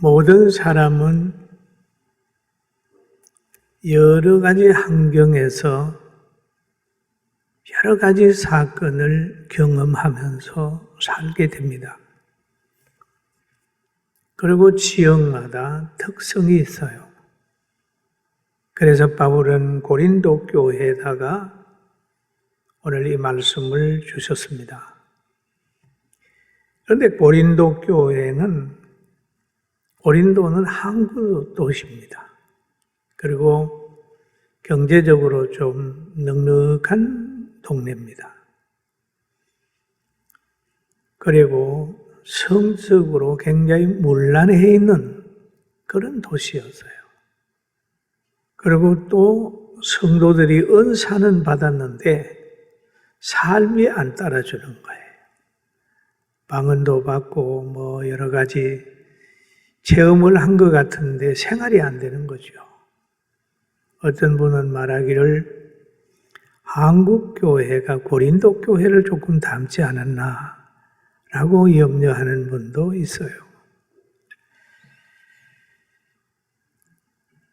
모든 사람은 여러 가지 환경에서 여러 가지 사건을 경험하면서 살게 됩니다. 그리고 지역마다 특성이 있어요. 그래서 바울은 고린도 교회에다가 오늘 이 말씀을 주셨습니다. 그런데 고린도는 항구 도시입니다. 그리고 경제적으로 좀 넉넉한 동네입니다. 그리고 성적으로 굉장히 문란해 있는 그런 도시였어요. 그리고 또 성도들이 은사는 받았는데 삶이 안 따라주는 거예요. 방언도 받고 여러 가지 체험을 한 것 같은데 생활이 안 되는 거죠. 어떤 분은 말하기를 한국 교회가 고린도 교회를 조금 닮지 않았나 라고 염려하는 분도 있어요.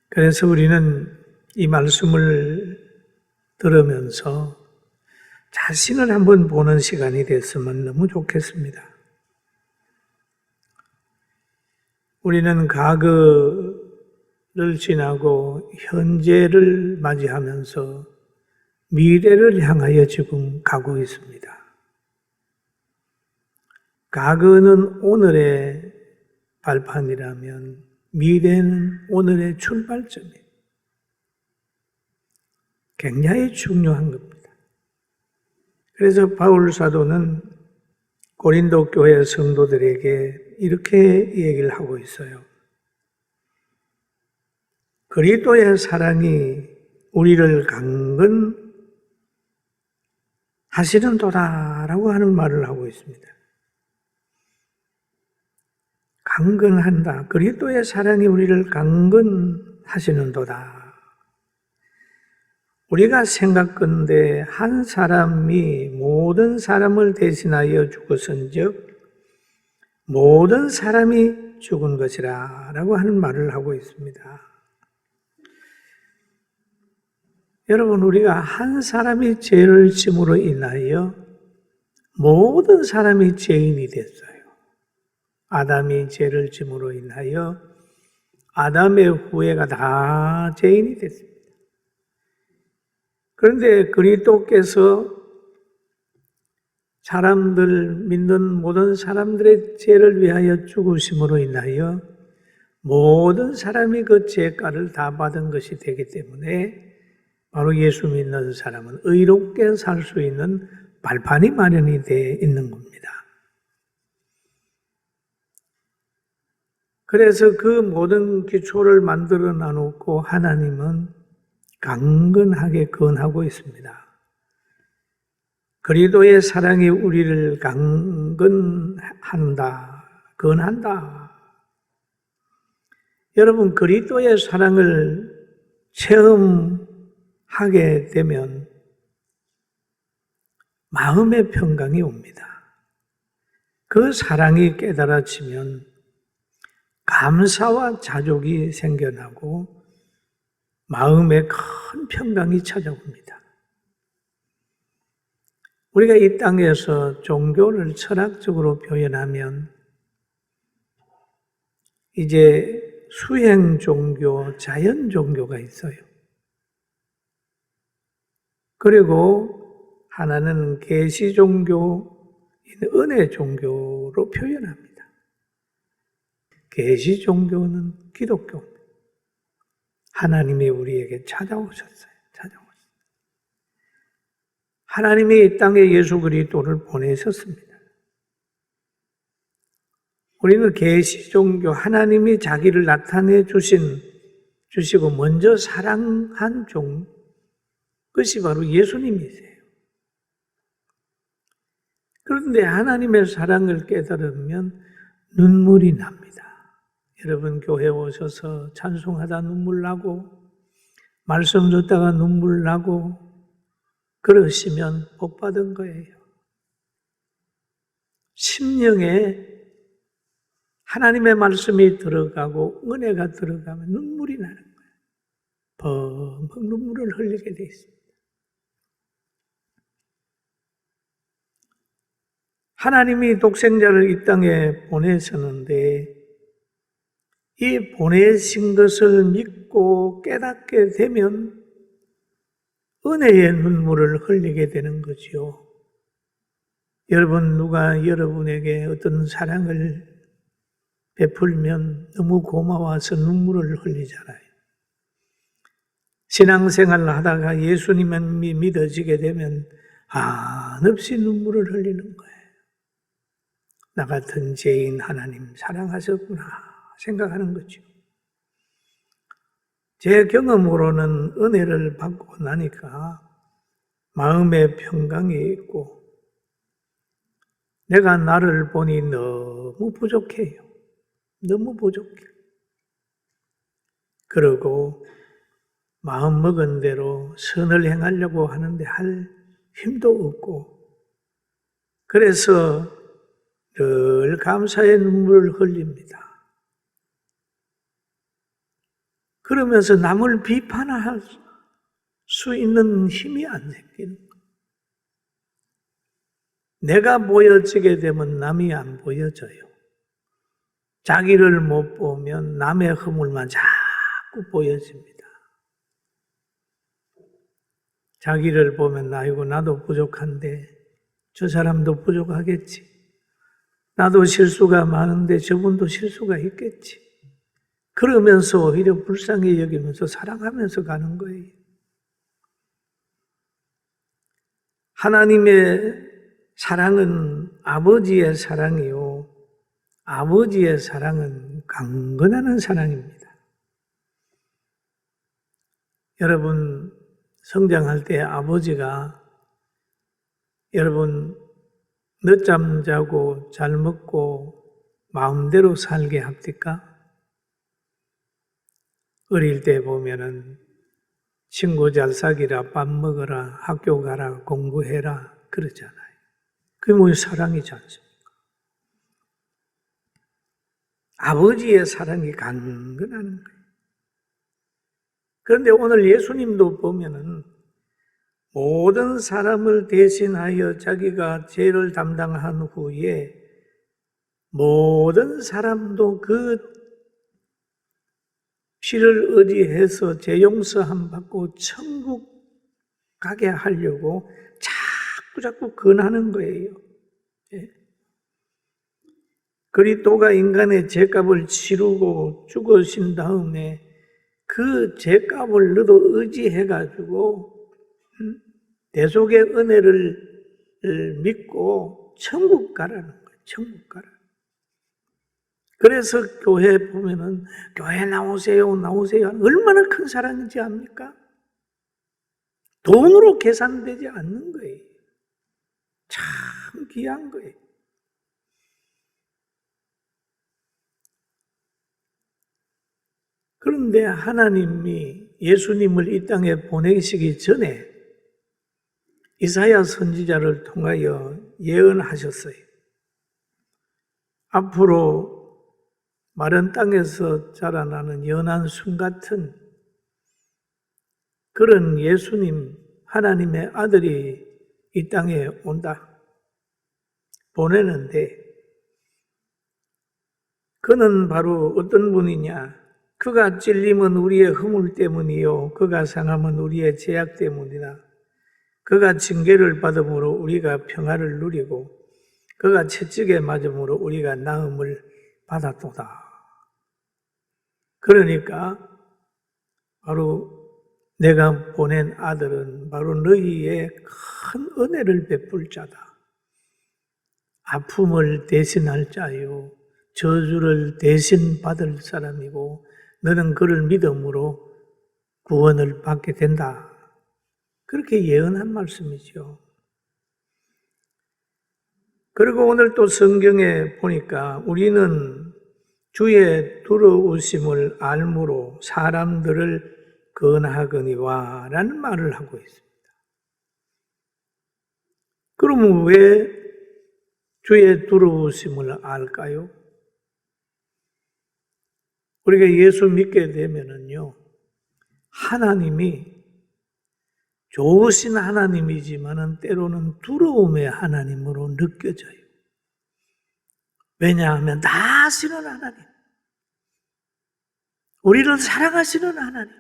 그래서 우리는 이 말씀을 들으면서 자신을 한번 보는 시간이 됐으면 너무 좋겠습니다. 우리는 과거를 지나고 현재를 맞이하면서 미래를 향하여 지금 가고 있습니다. 과거는 오늘의 발판이라면 미래는 오늘의 출발점이에요. 굉장히 중요한 겁니다. 그래서 바울 사도는 고린도 교회 성도들에게 이렇게 얘기를 하고 있어요. 그리스도의 사랑이 우리를 강건하시는도다라고 하는 말을 하고 있습니다. 강건한다. 그리스도의 사랑이 우리를 강건하시는도다. 우리가 생각건대 한 사람이 모든 사람을 대신하여 죽었은즉 모든 사람이 죽은 것이라 라고 하는 말을 하고 있습니다. 여러분, 우리가 한 사람이 죄를 짐으로 인하여 모든 사람이 죄인이 됐어요. 아담이 죄를 짐으로 인하여 아담의 후예가 다 죄인이 됐습니다. 그런데 그리스도께서 믿는 모든 사람들의 죄를 위하여 죽으심으로 인하여 모든 사람이 그 죄가를 다 받은 것이 되기 때문에 바로 예수 믿는 사람은 의롭게 살 수 있는 발판이 마련이 되어 있는 겁니다. 그래서 그 모든 기초를 만들어 놔놓고 하나님은 강건하게 건하고 있습니다. 그리스도의 사랑이 우리를 건한다. 여러분, 그리스도의 사랑을 체험하게 되면 마음의 평강이 옵니다. 그 사랑이 깨달아지면 감사와 자족이 생겨나고 마음에 큰 평강이 찾아옵니다. 우리가 이 땅에서 종교를 철학적으로 표현하면 이제 수행 종교, 자연 종교가 있어요. 그리고 하나는 계시 종교, 은혜 종교로 표현합니다. 계시 종교는 기독교입니다. 하나님이 우리에게 찾아오셨어요. 하나님이 이 땅에 예수 그리스도를 보내셨습니다. 우리는 계시 종교, 하나님이 자기를 나타내 주시고 먼저 사랑한 그것이 바로 예수님이세요. 그런데 하나님의 사랑을 깨달으면 눈물이 납니다. 여러분, 교회 오셔서 찬송하다 눈물 나고 말씀 듣다가 눈물 나고 그러시면 복 받은 거예요. 심령에 하나님의 말씀이 들어가고 은혜가 들어가면 눈물이 나는 거예요. 펑펑 눈물을 흘리게 돼 있습니다. 하나님이 독생자를 이 땅에 보내셨는데 이 보내신 것을 믿고 깨닫게 되면 은혜의 눈물을 흘리게 되는 거지요. 여러분, 누가 여러분에게 어떤 사랑을 베풀면 너무 고마워서 눈물을 흘리잖아요. 신앙생활을 하다가 예수님만 믿어지게 되면 한없이 눈물을 흘리는 거예요. 나 같은 죄인 하나님 사랑하셨구나 생각하는 거죠. 제 경험으로는 은혜를 받고 나니까 마음의 평강이 있고 내가 나를 보니 너무 부족해요. 너무 부족해. 그러고 마음 먹은 대로 선을 행하려고 하는데 할 힘도 없고 그래서 늘 감사의 눈물을 흘립니다. 그러면서 남을 비판할 수 있는 힘이 안 생기는 거예요. 내가 보여지게 되면 남이 안 보여져요. 자기를 못 보면 남의 허물만 자꾸 보여집니다. 자기를 보면 아이고 나도 부족한데 저 사람도 부족하겠지. 나도 실수가 많은데 저분도 실수가 있겠지. 그러면서 오히려 불쌍히 여기면서 사랑하면서 가는 거예요. 하나님의 사랑은 아버지의 사랑이요. 아버지의 사랑은 강건하는 사랑입니다. 여러분, 성장할 때 아버지가 여러분 늦잠 자고 잘 먹고 마음대로 살게 합니까? 어릴 때 보면은 친구 잘 사귀라, 밥 먹어라, 학교 가라, 공부해라 그러잖아요. 그게 뭐 사랑이지 않습니까? 아버지의 사랑이 강건하는 거예요. 그런데 오늘 예수님도 보면은 모든 사람을 대신하여 자기가 죄를 담당한 후에 모든 사람도 그 피를 의지해서 죄 용서함 받고 천국 가게 하려고 자꾸 권하는 거예요. 그리스도가 인간의 죄값을 치르고 죽으신 다음에 그 죄값을 너도 의지해가지고 대속의 은혜를 믿고 천국 가라는 거예요. 천국 가라. 그래서 교회 보면은 교회 나오세요, 나오세요. 얼마나 큰 사랑인지 압니까? 돈으로 계산되지 않는 거예요. 참 귀한 거예요. 그런데 하나님이 예수님을 이 땅에 보내시기 전에 이사야 선지자를 통하여 예언하셨어요. 앞으로 마른 땅에서 자라나는 연한 순 같은 그런 예수님, 하나님의 아들이 이 땅에 온다. 보내는데 그는 바로 어떤 분이냐? 그가 찔림은 우리의 허물 때문이요 그가 상함은 우리의 죄악 때문이다. 그가 징계를 받음으로 우리가 평화를 누리고 그가 채찍에 맞음으로 우리가 나음을 받았도다. 그러니까 바로 내가 보낸 아들은 바로 너희의 큰 은혜를 베풀 자다. 아픔을 대신할 자요 저주를 대신 받을 사람이고 너는 그를 믿음으로 구원을 받게 된다. 그렇게 예언한 말씀이죠. 그리고 오늘 또 성경에 보니까 우리는 주의 두려우심을 알므로 사람들을 건하거니와 라는 말을 하고 있습니다. 그러면 왜 주의 두려우심을 알까요? 우리가 예수 믿게 되면은요, 하나님이 좋으신 하나님이지만은 때로는 두려움의 하나님으로 느껴져요. 왜냐하면 다 아시는 하나님, 우리를 사랑하시는 하나님,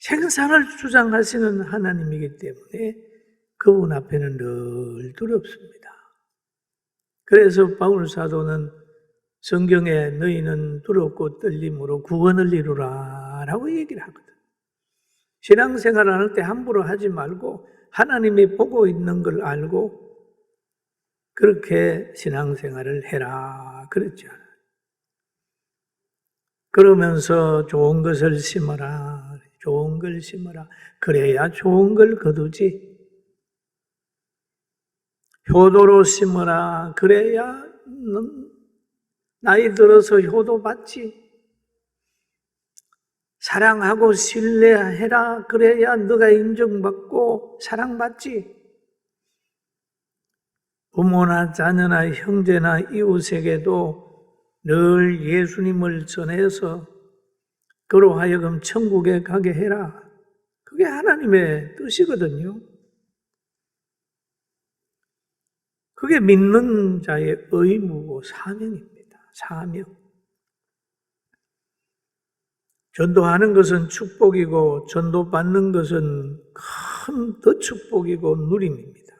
생사를 주장하시는 하나님이기 때문에 그분 앞에는 늘 두렵습니다. 그래서 바울 사도는 성경에 너희는 두렵고 떨림으로 구원을 이루라 라고 얘기를 하거든. 신앙생활을 할 때 함부로 하지 말고 하나님이 보고 있는 걸 알고 그렇게 신앙생활을 해라 그랬죠. 그러면서 좋은 것을 심어라, 좋은 걸 심어라. 그래야 좋은 걸 거두지. 효도로 심어라. 그래야 나이 들어서 효도 받지. 사랑하고 신뢰해라. 그래야 너가 인정받고 사랑받지. 부모나 자녀나 형제나 이웃에게도 늘 예수님을 전해서 그로 하여금 천국에 가게 해라. 그게 하나님의 뜻이거든요. 그게 믿는 자의 의무고 사명입니다. 사명. 전도하는 것은 축복이고 전도받는 것은 큰 더 축복이고 누림입니다.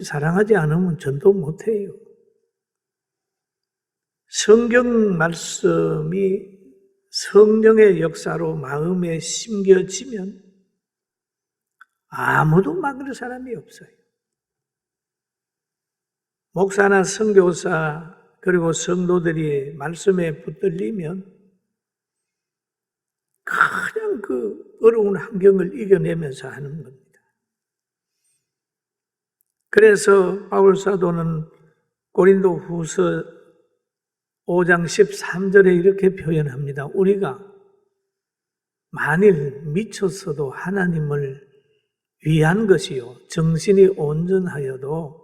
사랑하지 않으면 전도 못해요. 성경 말씀이 성령의 역사로 마음에 심겨지면 아무도 막을 사람이 없어요. 목사나 선교사 그리고 성도들이 말씀에 붙들리면 그냥 그 어려운 환경을 이겨내면서 하는 겁니다. 그래서 바울 사도는 고린도 후서 5장 13절에 이렇게 표현합니다. 우리가 만일 미쳤어도 하나님을 위한 것이요 정신이 온전하여도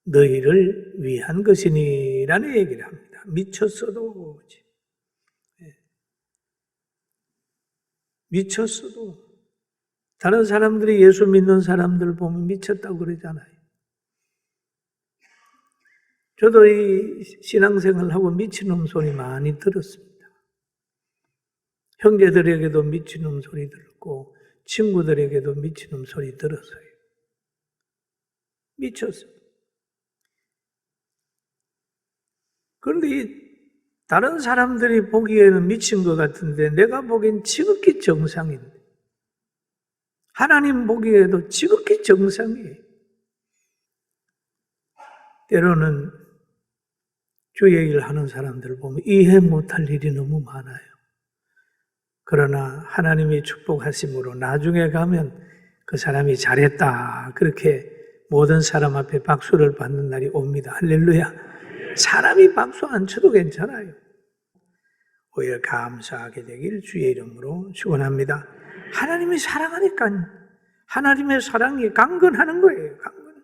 너희를 위한 것이니라는 얘기를 합니다. 미쳤어도 미쳤어도 다른 사람들이 예수 믿는 사람들 보면 미쳤다고 그러잖아요. 저도 이 신앙생활하고 미친놈 소리 많이 들었습니다. 형제들에게도 미친놈 소리 들었고 친구들에게도 미친놈 소리 들었어요. 미쳤어요. 그런데 이 다른 사람들이 보기에는 미친 것 같은데 내가 보기엔 지극히 정상인데 하나님 보기에도 지극히 정상이에요. 때로는 주의 일을 하는 사람들을 보면 이해 못할 일이 너무 많아요. 그러나 하나님이 축복하심으로 나중에 가면 그 사람이 잘했다 그렇게 모든 사람 앞에 박수를 받는 날이 옵니다. 할렐루야. 사람이 박수 안 쳐도 괜찮아요. 오히려 감사하게 되길 주의 이름으로 축원합니다. 하나님이 사랑하니까 하나님의 사랑이 강건하는 거예요. 강건.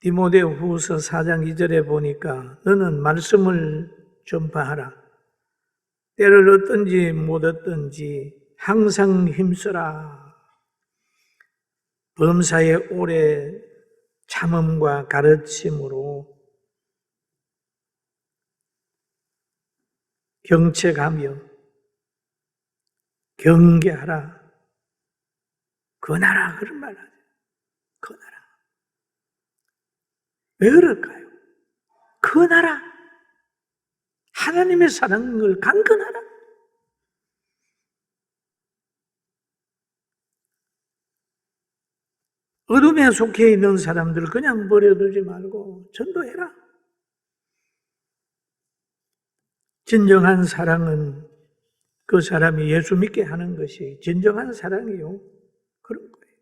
디모데 후서 4장 2절에 보니까 너는 말씀을 전파하라. 때를 얻든지 못 얻든지 항상 힘써라. 범사에 오래 참음과 가르침으로 경책하며 경계하라. 권하라 그런 말 하죠. 권하라. 왜 그럴까요? 권하라. 하나님의 사랑을 강건하라. 어둠에 속해 있는 사람들을 그냥 버려두지 말고 전도해라. 진정한 사랑은 그 사람이 예수 믿게 하는 것이 진정한 사랑이요. 그런 거예요.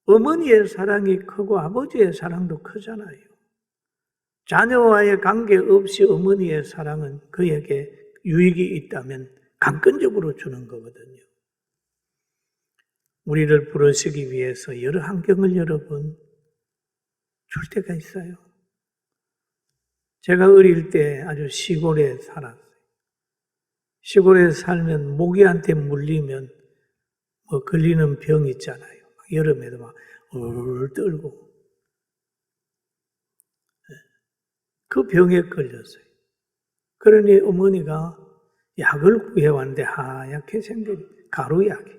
어머니의 사랑이 크고 아버지의 사랑도 크잖아요. 자녀와의 관계 없이 어머니의 사랑은 그에게 유익이 있다면 강권적으로 주는 거거든요. 우리를 부르시기 위해서 여러 환경을 여러분 줄 때가 있어요. 제가 어릴 때 아주 시골에 살았어요. 시골에 살면 모기한테 물리면 뭐 걸리는 병 있잖아요. 여름에도 막 떨고 그 병에 걸렸어요. 그러니 어머니가 약을 구해왔는데 하얗게 생긴 가루약이.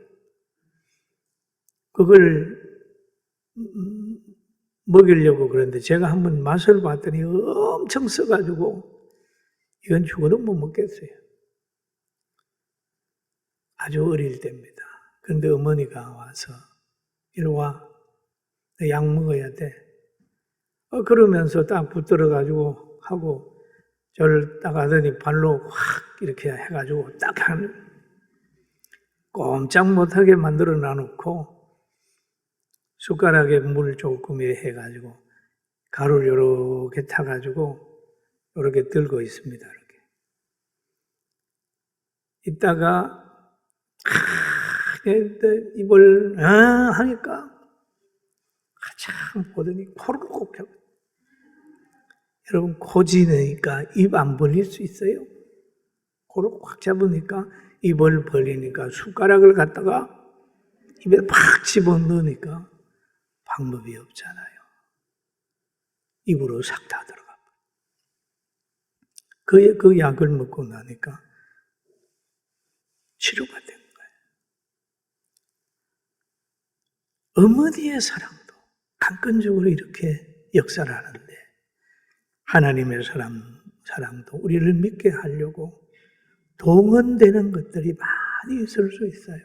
그걸 먹이려고 그러는데 제가 한번 맛을 봤더니 엄청 써가지고 이건 죽어도 못 먹겠어요. 아주 어릴 때입니다. 그런데 어머니가 와서 이리 와, 약 먹어야 돼. 그러면서 딱 붙들어가지고 하고 저를 딱 하더니 발로 확 이렇게 해가지고 딱 꼼짝 못하게 만들어 놔놓고 숟가락에 물 조금 해가지고 가루를 이렇게 타가지고 이렇게 들고 있습니다. 이렇게. 이따가 입을 하니까 한참 보더니 코를 꼭 펴고. 여러분 코 지니까 입 안 벌릴 수 있어요? 코를 꽉 잡으니까 입을 벌리니까 숟가락을 갖다가 입에 팍 집어넣으니까 방법이 없잖아요. 입으로 싹 다 들어가. 그 약을 먹고 나니까 치료가 된 거예요. 어머니의 사랑도 강건적으로 이렇게 역사를 하는데 하나님의 사랑도 우리를 믿게 하려고 동원되는 것들이 많이 있을 수 있어요.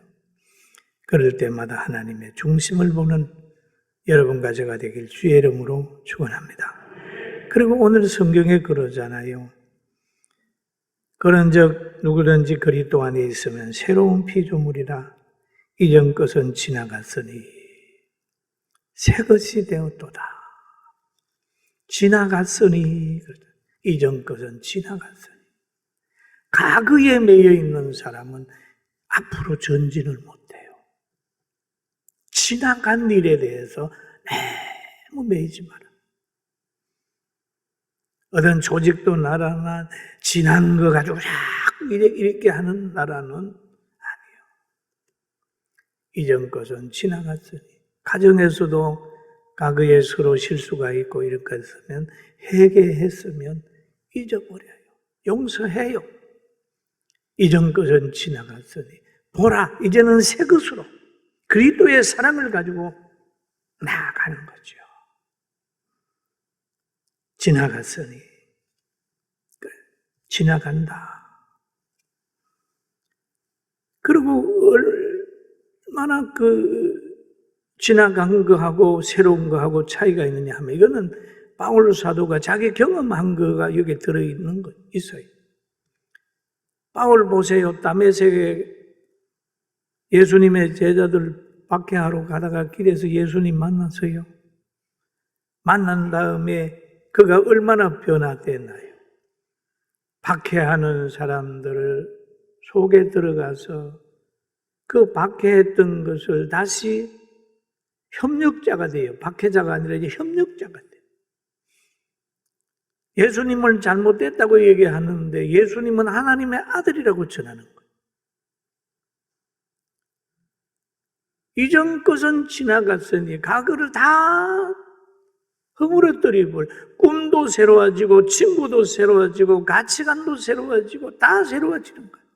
그럴 때마다 하나님의 중심을 보는 여러분과 제가 되길 주의 이름으로 축원합니다. 그리고 오늘 성경에 그러잖아요. 그런즉 누구든지 그리스도 안에 있으면 새로운 피조물이라 이전 것은 지나갔으니 새 것이 되었도다. 지나갔으니 이전 것은 지나갔으니 과거에 매여 있는 사람은 앞으로 전진을 못해요. 지나간 일에 대해서 너무 매이지 마라. 어떤 조직도 나라나 지난 거 가지고 자꾸 이렇게 하는 나라는 아니에요. 이전 것은 지나갔으니 가정에서도 과거에 서로 실수가 있고 이런 거 있으면 회개했으면 잊어버려요. 용서해요. 이전 것은 지나갔으니 보라 이제는 새 것으로 그리스도의 사랑을 가지고 나아가는 거죠. 지나갔으니 그래, 지나간다. 그리고 얼마나 지나간 거하고 새로운 거하고 차이가 있느냐 하면 이거는 바울 사도가 자기 경험한 거가 여기에 들어있는 거 있어요. 바울 보세요. 다메섹에 예수님의 제자들 박해하러 가다가 길에서 예수님 만났어요. 만난 다음에 그가 얼마나 변화됐나요? 박해하는 사람들을 속에 들어가서 그 박해했던 것을 다시 협력자가 돼요. 박해자가 아니라 이제 협력자가 돼요. 예수님을 잘못됐다고 얘기하는데 예수님은 하나님의 아들이라고 전하는 거예요. 이전 것은 지나갔으니 과거를 다 허물어뜨리고 꿈도 새로워지고 친구도 새로워지고 가치관도 새로워지고 다 새로워지는 거예요.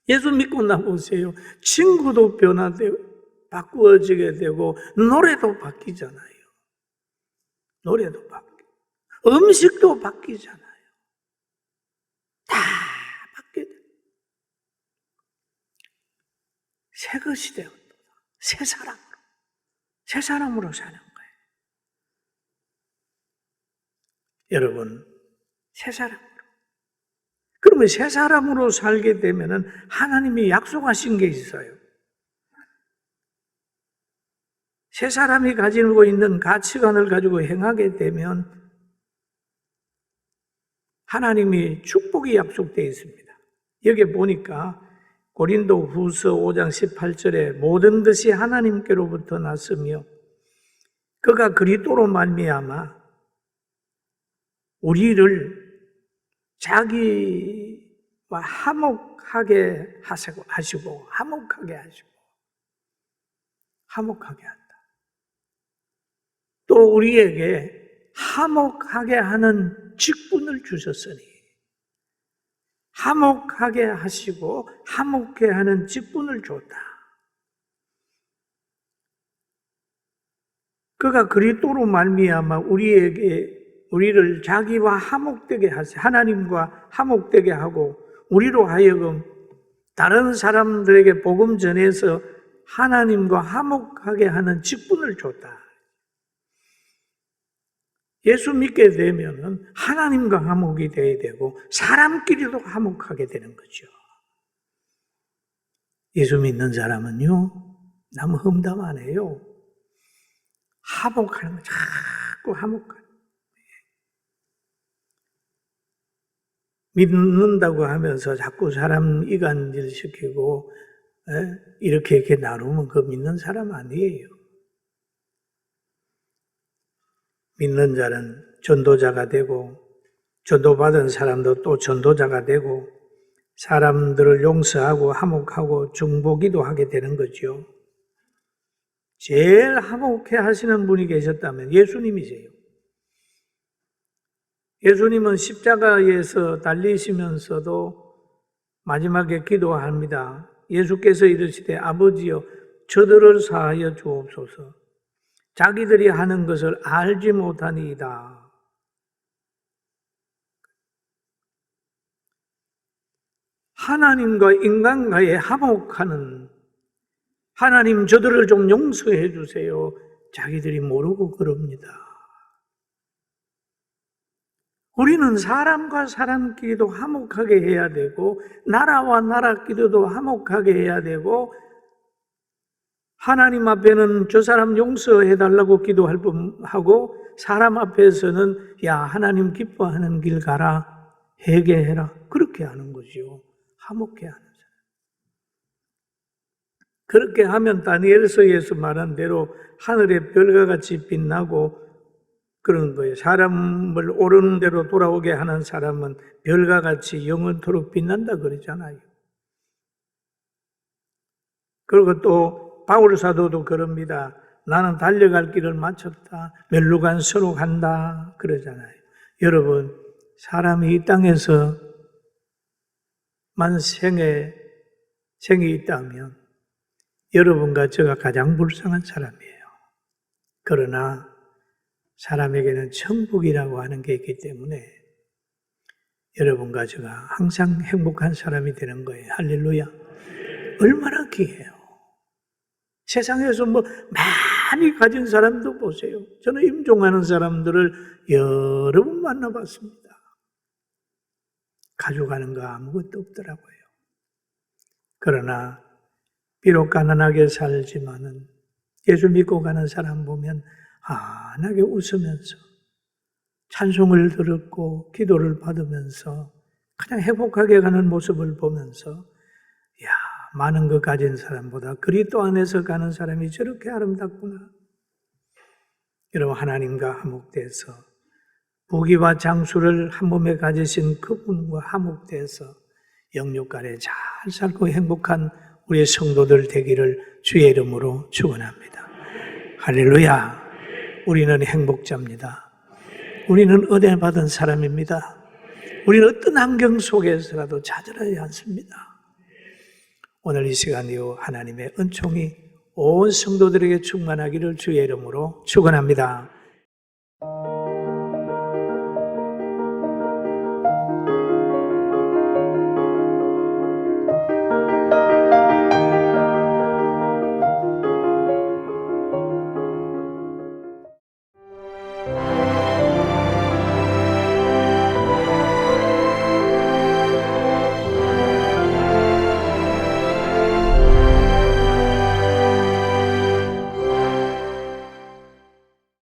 예수 믿고 나보세요. 친구도 변화되고 바꾸어지게 되고 노래도 바뀌잖아요. 노래도 바뀌고 음식도 바뀌잖아요. 다 바뀌게 돼요. 새 것이 되었다. 새 사람으로 사는 거예요. 여러분, 새 사람으로. 그러면 새 사람으로 살게 되면은 하나님이 약속하신 게 있어요. 새 사람이 가지고 있는 가치관을 가지고 행하게 되면 하나님이 축복이 약속되어 있습니다. 여기 보니까 고린도 후서 5장 18절에 모든 것이 하나님께로부터 났으며 그가 그리스도로 말미암아 우리를 자기와 화목하게 하시고 화목하게 한다. 또 우리에게 화목하게 하는 직분을 주셨으니 화목하게 하시고 화목해 하는 직분을 줬다. 그가 그리스도로 말미암아 우리를 자기와 화목되게 하세요. 하나님과 화목되게 하고 우리로 하여금 다른 사람들에게 복음 전해서 하나님과 화목하게 하는 직분을 줬다. 예수 믿게 되면 하나님과 화목이 되어야 되고 사람끼리도 화목하게 되는 거죠. 예수 믿는 사람은요, 너무 험담 안 해요. 화목하는 거, 자꾸 화목하는 거. 믿는다고 하면서 자꾸 사람 이간질 시키고 이렇게 나누면 그 믿는 사람 아니에요. 믿는 자는 전도자가 되고 전도받은 사람도 또 전도자가 되고 사람들을 용서하고 화목하고 중보기도 하게 되는 거죠. 제일 화목해 하시는 분이 계셨다면 예수님이세요. 예수님은 십자가에서 달리시면서도 마지막에 기도합니다. 예수께서 이르시되 아버지여 저들을 사하여 주옵소서. 자기들이 하는 것을 알지 못하니이다. 하나님과 인간과의 화목하는 하나님 저들을 좀 용서해 주세요. 자기들이 모르고 그럽니다. 우리는 사람과 사람끼리도 화목하게 해야 되고 나라와 나라끼리도 화목하게 해야 되고 하나님 앞에는 저 사람 용서해 달라고 기도할 뿐하고 사람 앞에서는 야 하나님 기뻐하는 길 가라 회개해라 그렇게 하는 거죠. 화목해 하는 사람. 그렇게 하면 다니엘서에서 말한 대로 하늘의 별과 같이 빛나고 그런 거예요. 사람을 옳은 대로 돌아오게 하는 사람은 별과 같이 영원토록 빛난다 그러잖아요. 그리고 또 바울 사도도 그럽니다. 나는 달려갈 길을 마쳤다. 멸루관서로 간다 그러잖아요. 여러분 사람이 이 땅에서만 생이 있다면 여러분과 제가 가장 불쌍한 사람이에요. 그러나 사람에게는 천국이라고 하는 게 있기 때문에 여러분과 제가 항상 행복한 사람이 되는 거예요. 할렐루야. 얼마나 귀해요. 세상에서 많이 가진 사람도 보세요. 저는 임종하는 사람들을 여러 번 만나봤습니다. 가져가는 거 아무것도 없더라고요. 그러나 비록 가난하게 살지만은 예수 믿고 가는 사람 보면 환하게 웃으면서 찬송을 들었고 기도를 받으면서 그냥 행복하게 가는 모습을 보면서 야 많은 것 가진 사람보다 그리스도 안에서 가는 사람이 저렇게 아름답구나. 여러분 하나님과 화목돼서 부귀와 장수를 한 몸에 가지신 그분과 화목돼서 영육간에 잘 살고 행복한 우리의 성도들 되기를 주의 이름으로 축원합니다. 할렐루야. 우리는 행복자입니다. 우리는 은혜 받은 사람입니다. 우리는 어떤 환경 속에서라도 좌절하지 않습니다. 오늘 이 시간 이후 하나님의 은총이 온 성도들에게 충만하기를 주의 이름으로 축원합니다.